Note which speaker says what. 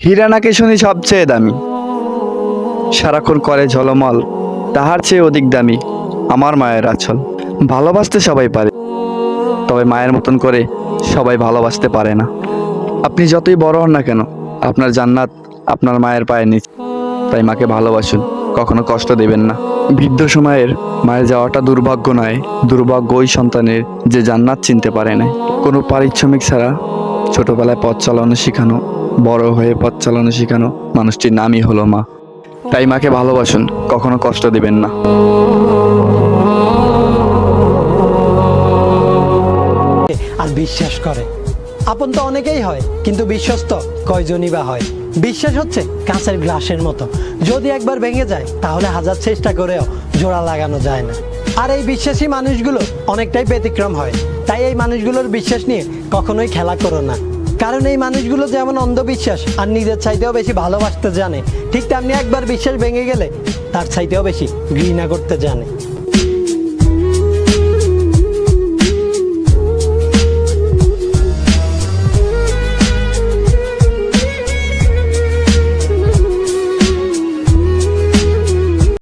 Speaker 1: হীরা নাকি শুনি সবচেয়ে দামি, সারাক্ষণ করে ঝলমল, তাহার চেয়ে অধিক দামি আমার মায়ের আঁচল। ভালোবাসতে সবাই পারে, তবে মায়ের মতন করে সবাই ভালোবাসতে পারে না। আপনি যতই বড় হন না কেন, আপনার জান্নাত আপনার মায়ের পায়ের নিচে। তাই মাকে ভালোবাসুন, কখনো কষ্ট দেবেন না। বৃদ্ধ সময়ের মায়ের যাওয়াটা দুর্ভাগ্য নয়, দুর্ভাগ্য ওই সন্তানের যে জান্নাত চিনতে পারে না। কোনো পারিশ্রমিক ছাড়া ছোটবেলায় পথ চালানো শেখানো, বড় হয়ে পথ চালানো শেখানো মানুষটির নামই হলো মা। তাই মাকে ভালোবাসুন, কখনো কষ্ট দেবেন না।
Speaker 2: আর বিশ্বাস করে। আপন তো অনেকেই হয়, কিন্তু বিশ্বস্ত কয়জনই বা হয়। বিশ্বাস হচ্ছে কাঁচের গ্লাসের মতো, যদি একবার ভেঙে যায় তাহলে হাজার চেষ্টা করেও জোড়া লাগানো যায় না। আর এই বিশ্বাসী মানুষগুলো অনেকটাই ব্যতিক্রম হয়। তাই এই মানুষগুলোর বিশ্বাস নিয়ে কখনোই খেলা করো না। কারণ এই মানুষগুলো যেমন অন্ধবিশ্বাস আর নিজের চাইতেও বেশি ভালোবাসতে জানে, ঠিক তেমনি একবার বিশ্বাস ভেঙে গেলে তার চাইতেও বেশি ঘৃণা করতে জানে।